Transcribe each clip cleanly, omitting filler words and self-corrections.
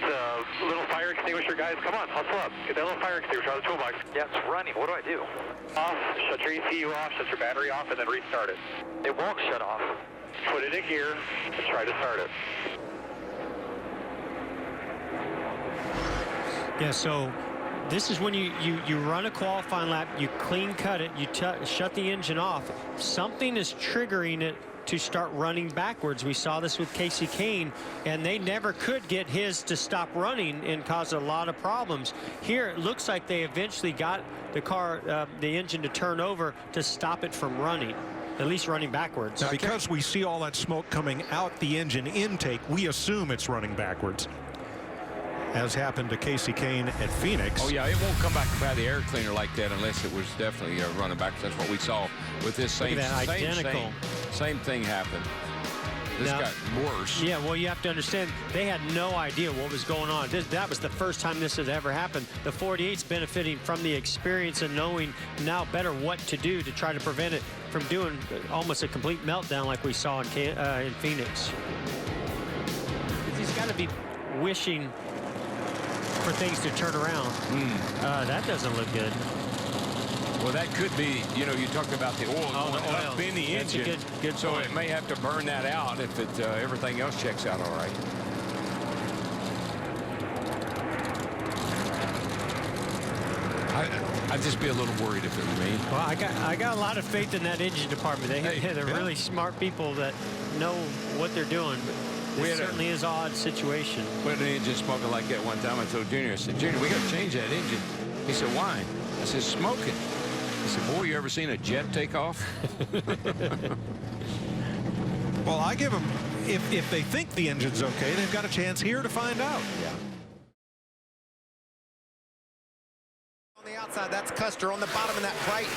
That's a little fire extinguisher, guys. Come on, hustle up. Get that little fire extinguisher out of the toolbox. Yeah, it's running. What do I do? Off, shut your ECU off, shut your battery off, and then restart it. It won't shut off. Put it in gear and try to start it. Yeah, so this is when you run a qualifying lap, you clean cut it, you shut the engine off. Something is triggering it to start running backwards. We saw this with Casey Kane, and they never could get his to stop running and cause a lot of problems. Here, it looks like they eventually got the car, the engine to turn over to stop it from running, at least running backwards. Now, because we see all that smoke coming out the engine intake, we assume it's running backwards, as happened to Casey Kane at Phoenix. Oh, yeah, it won't come back by the air cleaner like that unless it was definitely running back. That's what we saw with this same thing happened. This got worse. Yeah, well, you have to understand, they had no idea what was going on. That was the first time this had ever happened. The 48's benefiting from the experience and knowing now better what to do to try to prevent it from doing almost a complete meltdown like we saw in Phoenix. He's got to be wishing for things to turn around. That doesn't look good. Well, that could be, you talked about the oil going up in the engine. That's a good so point. it may have to burn that out if everything else checks out all right. I'd just be a little worried if it were me. Well, I got a lot of faith in that engine department. They're really smart people that know what they're doing. But it certainly is an odd situation. We had an engine smoking like that one time. I told Junior, I said, Junior, we got to change that engine. He said, why? I said, smoking. He said, boy, you ever seen a jet take off? Well, I give them, if they think the engine's okay, they've got a chance here to find out. Yeah. On the outside, that's Custer. On the bottom of that bright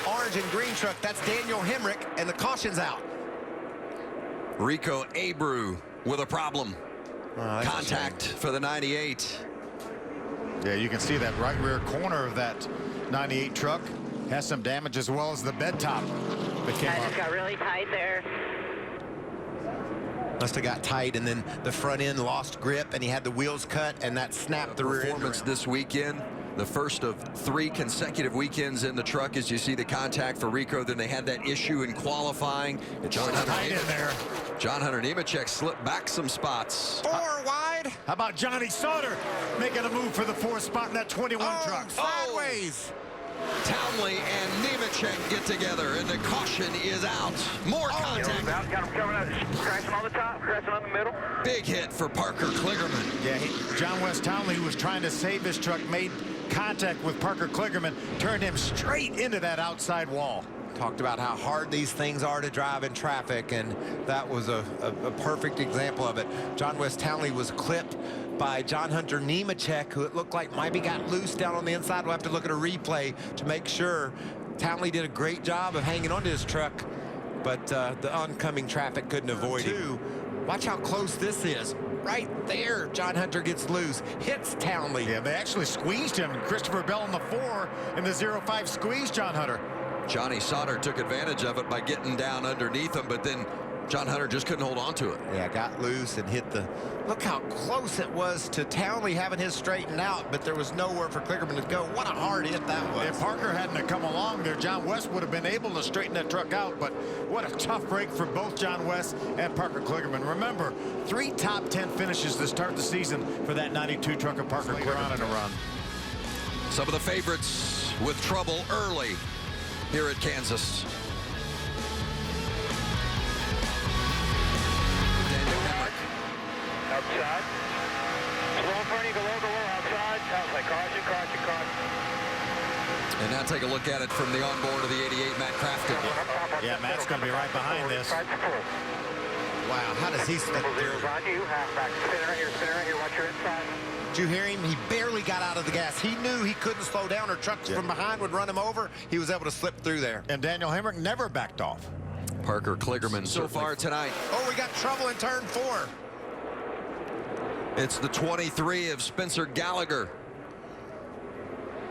orange and green truck, that's Daniel Hemrick, and the caution's out. Rico Abreu with a problem. Contact for the 98. Yeah, you can see that right rear corner of that 98 truck has some damage, as well as the bed top that came I up. just got really tight there. Must have got tight, and then the front end lost grip, and he had the wheels cut, and that snapped the rear end Performance around. this weekend. The first of 3 consecutive weekends in the truck, as you see the contact for Rico. Then they had that issue in qualifying. John Hunter Nemechek slipped back some spots. 4 wide. How about Johnny Sauter making a move for the 4th spot in that 21 truck? Sideways. Townley and Nemechek get together, and the caution is out. More contact. Got him coming up, crashing on the top, crashing on the middle. Big hit for Parker Kligerman. Yeah, John West Townley, who was trying to save his truck, made contact with Parker Kligerman, turned him straight into that outside wall. Talked about how hard these things are to drive in traffic, and that was a perfect example of it. John West Townley was clipped by John Hunter Nemechek, who it looked like maybe got loose down on the inside. We'll have to look at a replay to make sure. Townley did a great job of hanging onto his truck, but the oncoming traffic couldn't avoid him. Watch how close this is. Right there, John Hunter gets loose, hits Townley. Yeah, they actually squeezed him. Christopher Bell in the 4 in the 05 squeezed John Hunter. Johnny Sauter took advantage of it by getting down underneath him, but then John Hunter just couldn't hold on to it. Yeah, got loose and hit the... Look how close it was to Townley having his straightened out, but there was nowhere for Kligerman to go. What a hard hit that was. If Parker hadn't have come along there, John West would have been able to straighten that truck out, but what a tough break for both John West and Parker Kligerman. Remember, 3 top 10 finishes to start the season for that 92 truck of Parker Kligerman in a run. Some of the favorites with trouble early here at Kansas. Outside. Slow Fernie, below, outside. Outside, caution, caution, caution. And now take a look at it from the onboard of the 88, Matt Crafton. Yeah, Matt's going to be right behind this. Wow, how does he slip through? On you, halfback. Spin right here, watch your inside. Did you hear him? He barely got out of the gas. He knew he couldn't slow down or trucks from behind would run him over. He was able to slip through there. And Daniel Hemrick never backed off. Parker Kligerman so far tonight. Oh, we got trouble in turn 4. It's the 23 of Spencer Gallagher.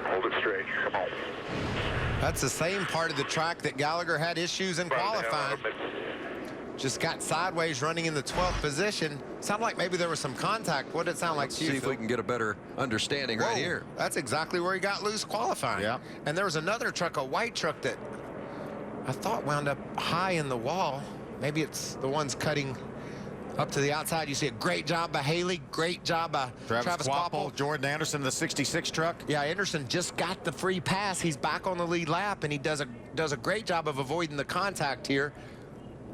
Hold it straight, come on. That's the same part of the track that Gallagher had issues in qualifying. Just got sideways running in the 12th position. Sounded like maybe there was some contact. What did it sound like to you, See if we can get a better understanding right here. That's exactly where he got loose qualifying. Yeah. And there was another truck, a white truck, that I thought wound up high in the wall. Maybe it's the ones cutting up to the outside. You see a great job by Haley, great job by Travis Quapple. Jordan Anderson, the 66 truck. Yeah, Anderson just got the free pass. He's back on the lead lap, and he does a great job of avoiding the contact here.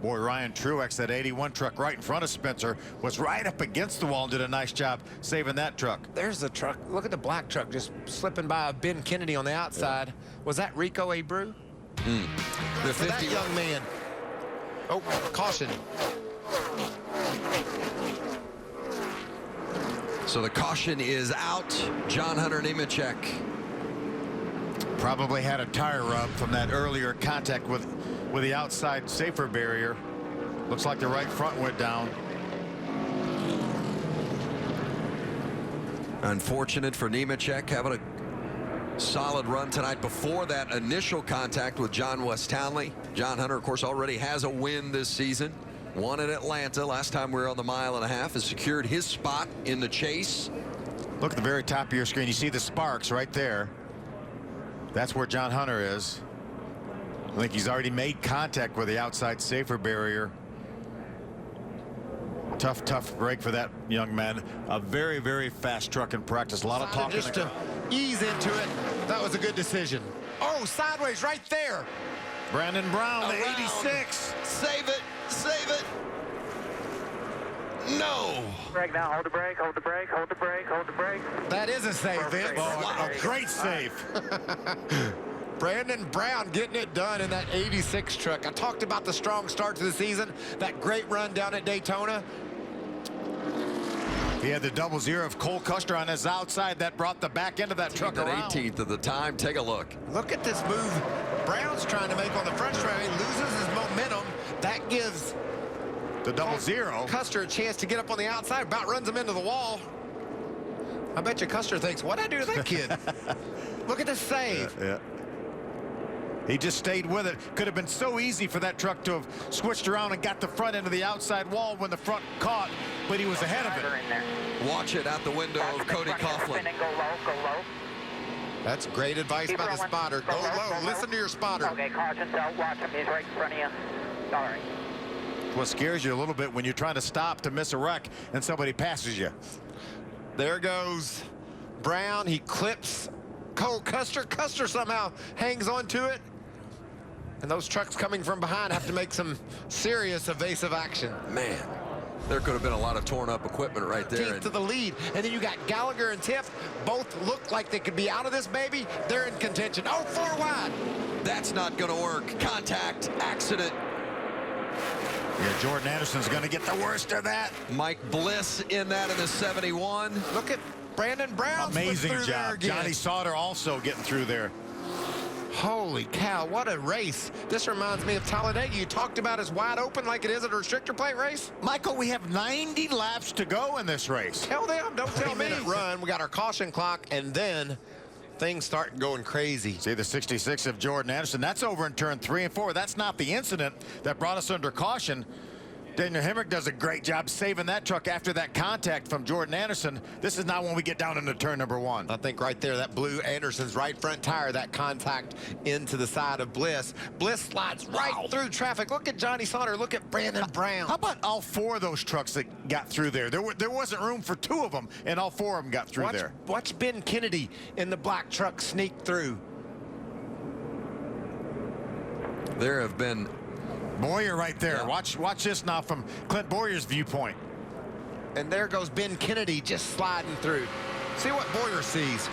Boy, Ryan Truex, that 81 truck right in front of Spencer, was right up against the wall and did a nice job saving that truck. There's the truck. Look at the black truck just slipping by Ben Kennedy on the outside. Was that Rico Abreu? The For that young man. Oh, caution. So the caution is out. John Hunter Nemechek. Probably had a tire rub from that earlier contact with the outside safer barrier. Looks like the right front went down. Unfortunate for Nemechek, having a solid run tonight before that initial contact with John West Townley. John Hunter, of course, already has a win this season. Won at Atlanta last time we were on the mile-and-a-half, has secured his spot in the chase. Look at the very top of your screen. You see the sparks right there. That's where John Hunter is. I think he's already made contact with the outside safer barrier. Tough break for that young man. A very, very fast truck in practice. A lot of talking. Just to ease into it, that was a good decision. Oh, sideways right there. Brandon Brown, the 86. Save it, save it. No. Brake now, hold the brake, hold the brake, hold the brake, hold the brake. That is a save, Vince. Oh, a great save. Brandon Brown getting it done in that 86 truck. I talked about the strong start to the season, that great run down at Daytona. He had the 0-0 of Cole Custer on his outside. That brought the back end of that truck around. 18th of the time. Take a look. Look at this move Brown's trying to make on the front straight. He loses his momentum. That gives the 0-0 Custer a chance to get up on the outside. About runs him into the wall. I bet you Custer thinks, what'd I do to that kid? Look at this save. Yeah. He just stayed with it. Could have been so easy for that truck to have switched around and got the front end of the outside wall when the front caught, but he was ahead of it. Watch it out the window of Cody Coughlin. Go low, go low. That's great advice by the spotter. Go low. Listen to your spotter. Okay, caution, don't watch him. He's right in front of you. All right. What scares you a little bit when you're trying to stop to miss a wreck and somebody passes you. There goes Brown. He clips Cole Custer. Custer somehow hangs on to it. And those trucks coming from behind have to make some serious evasive action. Man, there could have been a lot of torn up equipment right there. To the lead. And then you got Gallagher and Tiff. Both look like they could be out of this baby. They're in contention. Oh, 4 wide. That's not going to work. Contact, accident. Yeah, Jordan Anderson's going to get the worst of that. Mike Bliss in that in the 71. Look at Brandon Brown. Amazing job. Johnny Sauter also getting through there. Holy cow, what a race. This reminds me of Talladega. You talked about as wide open like it is at a restrictor plate race. Michael, we have 90 laps to go in this race. Tell them, don't tell me. 3-minute run. We got our caution clock, and then things start going crazy. See the 66 of Jordan Anderson. That's over in turn 3 and 4. That's not the incident that brought us under caution. Daniel Hemrick does a great job saving that truck after that contact from Jordan Anderson. This is not when we get down into turn number 1. I think right there, that blew Anderson's right front tire, that contact into the side of Bliss. Bliss slides right through traffic. Look at Johnny Sauter. Look at Brandon Brown. How about all 4 of those trucks that got through there? There wasn't room for 2 of them, and all 4 of them got through there. Watch Ben Kennedy in the black truck sneak through. There have been... Boyer right there. Yeah. Watch this now from Clint Boyer's viewpoint. And there goes Ben Kennedy just sliding through. See what Boyer sees.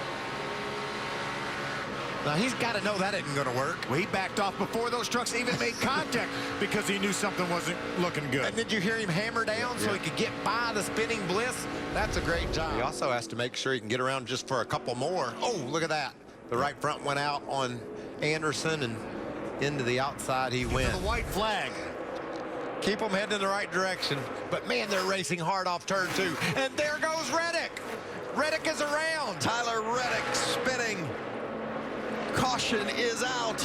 Now, he's got to know that isn't going to work. Well, he backed off before those trucks even made contact because he knew something wasn't looking good. And did you hear him hammer down so he could get by the spinning Bliss? That's a great job. He also has to make sure he can get around just for a couple more. Oh, look at that. The right front went out on Anderson, and into the outside he went. The white flag. Keep them heading in the right direction. But, man, they're racing hard off turn 2. And there goes Reddick. Reddick is around. Tyler Reddick spinning. Caution is out.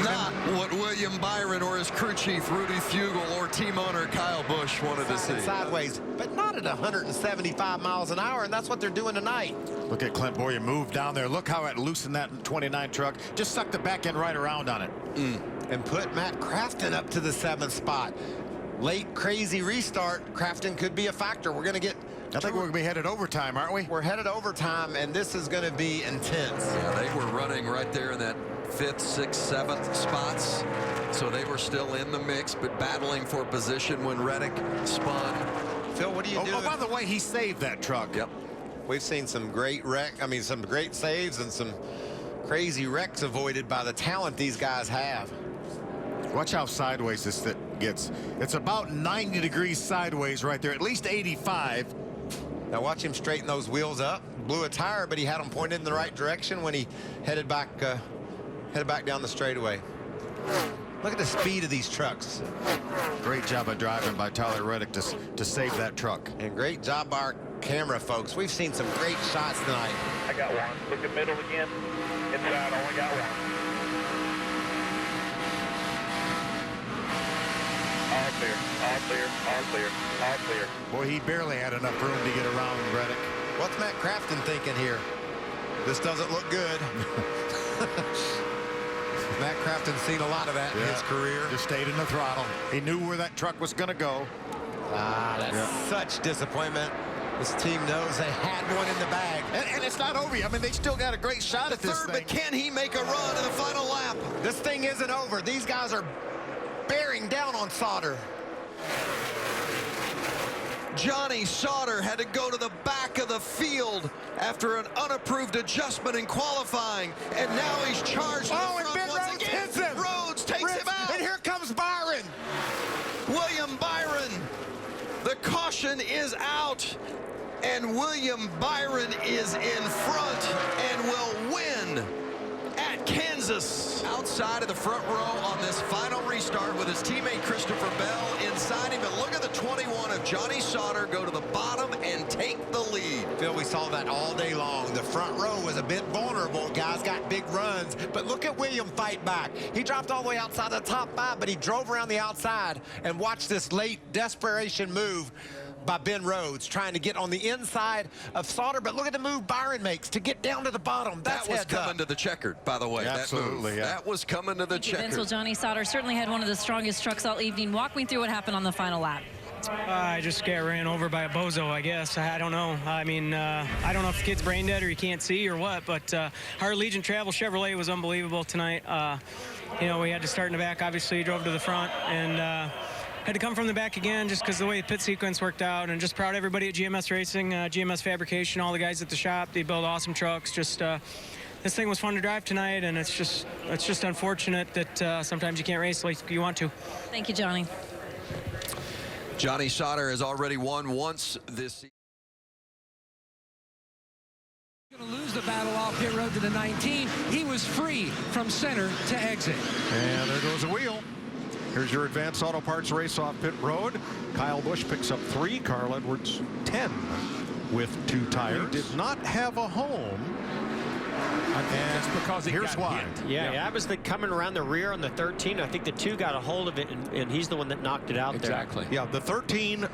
Not what William Byron or his crew chief Rudy Fugle or team owner Kyle Busch wanted to see. Sideways, but not at 175 miles an hour, and that's what they're doing tonight. Look at Clint Boyer move down there. Look how it loosened that 29 truck. Just sucked the back end right around on it. And put Matt Crafton up to the 7th spot. Late crazy restart. Crafton could be a factor. We're going to get... I think we're going to be headed overtime, aren't we? We're headed overtime, and this is going to be intense. Yeah, they were running right there in that 5th, 6th, 7th spots. So they were still in the mix, but battling for position when Reddick spun. Phil, what do you do? Oh, by the way, he saved that truck. Yep. We've seen some great some great saves and some crazy wrecks avoided by the talent these guys have. Watch how sideways this gets. It's about 90 degrees sideways right there, at least 85. Now watch him straighten those wheels up. Blew a tire, but he had them pointed in the right direction when he headed back down the straightaway. Look at the speed of these trucks. Great job of driving by Tyler Reddick to save that truck. And great job by our camera folks. We've seen some great shots tonight. I got one. Look at middle again. Inside, only got one. All clear, all clear, all clear, all clear. Boy, he barely had enough room to get around Reddick. What's Matt Crafton thinking here? This doesn't look good. Matt Crafton's seen a lot of that in his career. Just stayed in the throttle. He knew where that truck was going to go. That's such disappointment. This team knows they had one in the bag. And it's not over yet. I mean, they still got a great shot at this thing. But can he make a run in the final lap? This thing isn't over. These guys are bearing down on Sauter. Johnny Sauter had to go to the back of the field after an unapproved adjustment in qualifying, and now he's charged. Oh, and Ben Rhodes hits him. Rhodes takes him out. And here comes Byron. William Byron. The caution is out, and William Byron is in front and will win at Kansas. Outside of the front row on this final restart with his teammate Christopher Bell inside him. But look at the 21 of Johnny Sauter go to the bottom and take the lead. Phil, we saw that all day long. The front row was a bit vulnerable. Guys got big runs. But look at William fight back. He dropped all the way outside the top 5, but he drove around the outside and watched this late desperation move by Ben Rhodes, trying to get on the inside of Sauter. But look at the move Byron makes to get down to the bottom. That was coming to the checkered, by the way. Absolutely, That was coming to the checkered. Vince, well, Johnny Sauter certainly had one of the strongest trucks all evening. Walk me through what happened on the final lap. I just got ran over by a bozo, I guess. I don't know. I mean, I don't know if the kid's brain dead or he can't see or what, but our Allegiant Travel Chevrolet was unbelievable tonight. You know, we had to start in the back. Obviously, drove to the front and had to come from the back again just because the way the pit sequence worked out. And just proud of everybody at GMS Racing, GMS Fabrication, all the guys at the shop. They build awesome trucks. Just this thing was fun to drive tonight, and it's just unfortunate that sometimes you can't race like you want to. Thank you, Johnny. Johnny Sauter has already won once this season. Going to lose the battle off pit road to the 19. He was free from center to exit. And there goes a wheel. Here's your Advanced Auto Parts race off pit road. Kyle Busch picks up 3, Carl Edwards 10 with 2 tires. He did not have a home. And that's because he here's got why. hit. Yeah, that was coming around the rear on the 13. I think the 2 got a hold of it, and he's the one that knocked it out Exactly. there. Yeah, the 13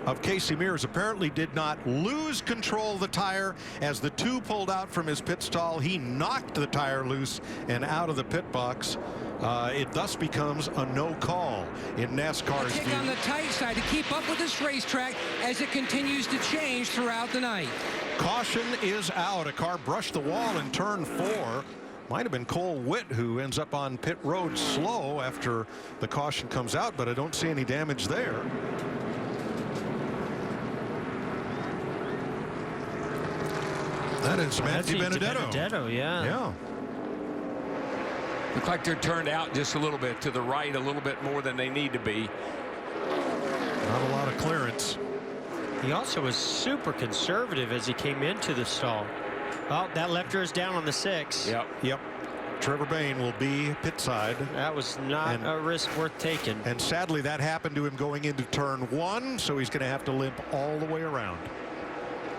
of Casey Mears apparently did not lose control of the tire. As the 2 pulled out from his pit stall, he knocked the tire loose and out of the pit box. It thus becomes a no call in NASCAR's Kick view. on the tight side to keep up with this racetrack as it continues to change throughout the night. Caution is out. A car brushed the wall in turn 4. Might have been Cole Witt who ends up on pit road slow after the caution comes out, but I don't see any damage there. That is Matthew Benedetto. Yeah. Look like they're turned out just a little bit to the right, a little bit more than they need to be. Not a lot of clearance. He also was super conservative as he came into the stall. Well, that left her is down on the 6. Yep. Trevor Bayne will be pit side. That was not a risk worth taking. And sadly, that happened to him going into turn 1, so he's going to have to limp all the way around.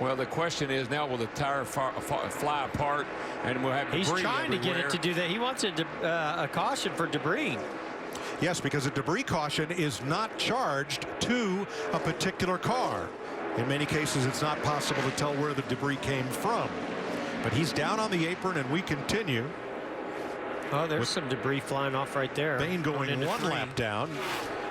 Well, the question is now, will the tire fly apart, and we'll have debris He's trying to get everywhere. it to do that. He wants a caution for debris. Yes, because a debris caution is not charged to a particular car. In many cases, it's not possible to tell where the debris came from. But he's down on the apron, and we continue. Oh, there's some debris flying off right there. Bain going one lap down.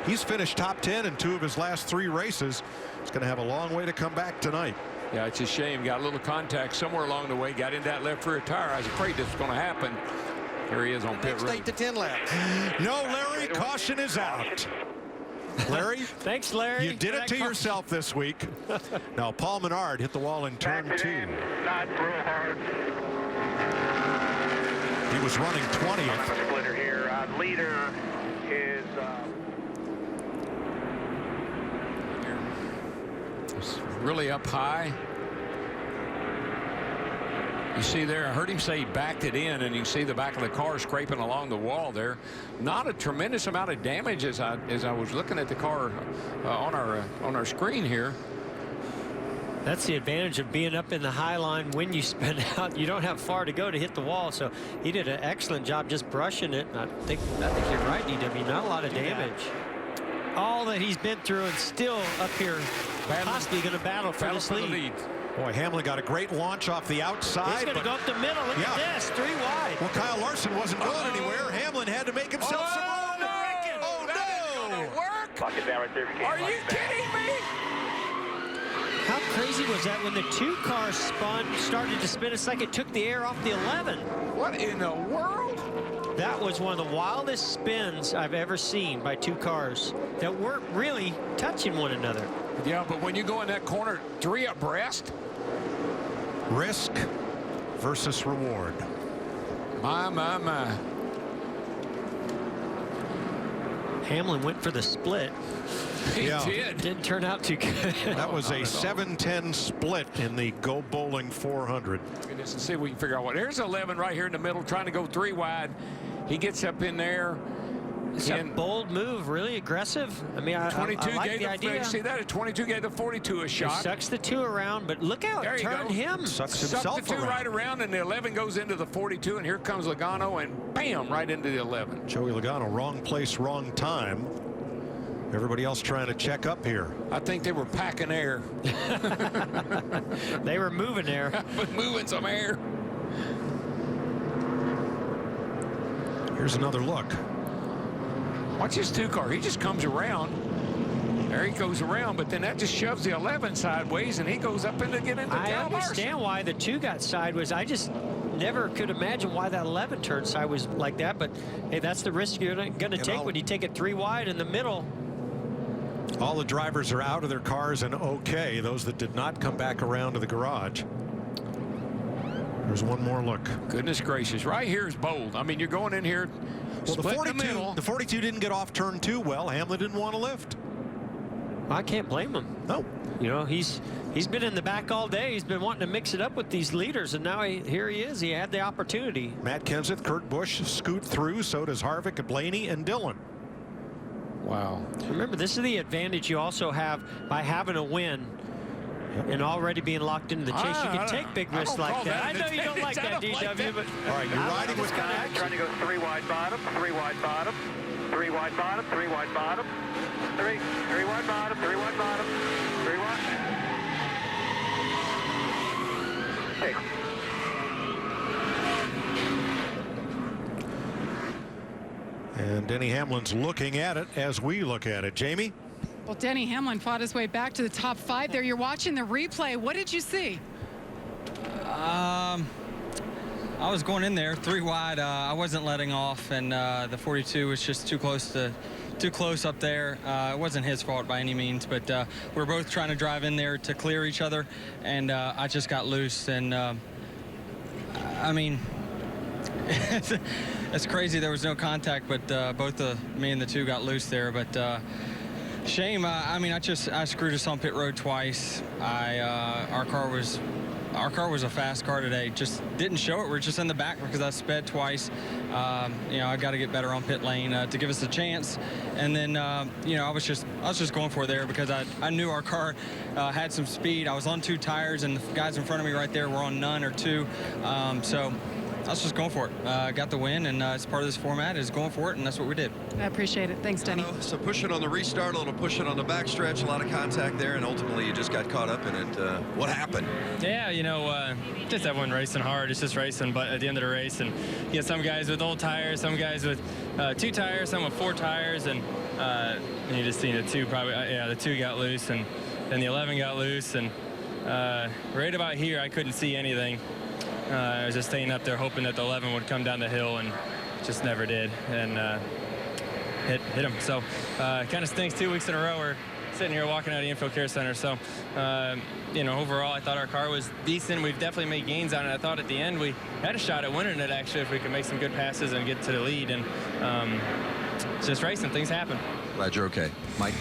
He's finished top 10 in 2 of his last 3 races. He's going to have a long way to come back tonight. Yeah, it's a shame. Got a little contact somewhere along the way. Got in that left rear tire. I was afraid this was going to happen. Here he is on pit road. Next 8 to 10 laps. No, Larry, caution is out. Larry, thanks, Larry. You did it to yourself this week. Now, Paul Menard hit the wall in turn 2. Not real hard. He was running 20th. Splitter here. Leader is. It's really up high. You see there, I heard him say he backed it in, and you see the back of the car scraping along the wall there. Not a tremendous amount of damage as I was looking at the car on our screen here. That's the advantage of being up in the high line. When you spin out, you don't have far to go to hit the wall. So he did an excellent job just brushing it. I think you're right, DW. Not a lot of damage. All that he's been through, and still up here, possibly going to battle for this lead. Boy, Hamlin got a great launch off the outside. He's going to go up the middle. Look at this, 3 wide. Well, Kyle Larson wasn't going anywhere. Hamlin had to make himself some room. Oh, no! Lock it down right there if you can. Are you kidding me? How crazy was that when the 2 cars started to spin? It's like it took the air off the 11. What in the world? That was one of the wildest spins I've ever seen by 2 cars that weren't really touching one another. Yeah, but when you go in that corner 3 abreast. Risk versus reward. My. Hamlin went for the split. He did. Didn't turn out too good. That was a 7-10 split in the Go Bowling 400. Let's see if we can figure out what. Here's 11 right here in the middle, trying to go 3 wide. He gets up in there. It's a bold move, really aggressive. I mean, I like the idea. You see that? At 22 gave the 42 a shot. He sucks the 2 around, but look how it turned him. Sucks himself the 2 around. right around, and the 11 goes into the 42, and here comes Logano, and bam, right into the 11. Joey Logano, wrong place, wrong time. Everybody else trying to check up here. I think they were packing air. They were moving air. But moving some air. Here's another look. Watch his 2 car. He just comes around. There he goes around, but then that just shoves the 11 sideways, and he goes up into get into I understand why the 2 got sideways. I just never could imagine why that 11 turned sideways like that. But hey, that's the risk you're going to take when you take it 3 wide in the middle. All the drivers are out of their cars and okay. Those that did not come back around to the garage. There's one more look. Goodness gracious. Right here is bold. I mean, you're going in here. Well, the 42 didn't get off turn 2 well. Hamlin didn't want to lift. I can't blame him. No. You know, he's been in the back all day. He's been wanting to mix it up with these leaders, and now here he is. He had the opportunity. Matt Kenseth, Kurt Busch scoot through. So does Harvick, Blaney, and Dillon. Wow. Remember, this is the advantage you also have by having a win and already being locked into the chase. You can take big risks like that. I know you don't like that, DW, but all right, you're riding with guys trying to go 3 wide bottom, 3 wide bottom, 3 wide bottom, 3 wide bottom, 3 wide bottom, 3 wide bottom, 3 wide. Hey. And Denny Hamlin's looking at it as we look at it. Jamie? Well, Denny Hamlin fought his way back to the top 5 there. You're watching the replay. What did you see? I was going in there 3 wide. I wasn't letting off, and the 42 was just too close up there. It wasn't his fault by any means, but we're both trying to drive in there to clear each other, and I just got loose. And I mean, it's crazy. There was no contact, but both me and the 2 got loose there. But shame. I mean, I screwed us on pit road twice. Our car was our car was a fast car today. Just didn't show it. We're just in the back because I sped twice. You know, I got to get better on pit lane to give us a chance. And then, you know, I was just going for it there because I knew our car had some speed. I was on 2 tires, and the guys in front of me right there were on none or 2. So I was just going for it. Got the win, and it's part of this format is going for it, and that's what we did. I appreciate it. Thanks, Denny. So pushing on the restart, a little pushing on the backstretch, a lot of contact there, and ultimately you just got caught up in it. What happened? Yeah, you know, just everyone racing hard. It's just racing, but at the end of the race, and you get some guys with old tires, some guys with 2 tires, some with 4 tires, and you just seen the 2 probably, the 2 got loose, and then the 11 got loose, and right about here I couldn't see anything. I was just staying up there hoping that the 11 would come down the hill, and just never did, and hit him. So kind of stinks 2 weeks in a row. We're sitting here walking out of the Infield Care Center. So, you know, overall, I thought our car was decent. We've definitely made gains on it. I thought at the end we had a shot at winning it, actually, if we could make some good passes and get to the lead. And it's just racing. Things happen. Glad you're okay. Mike?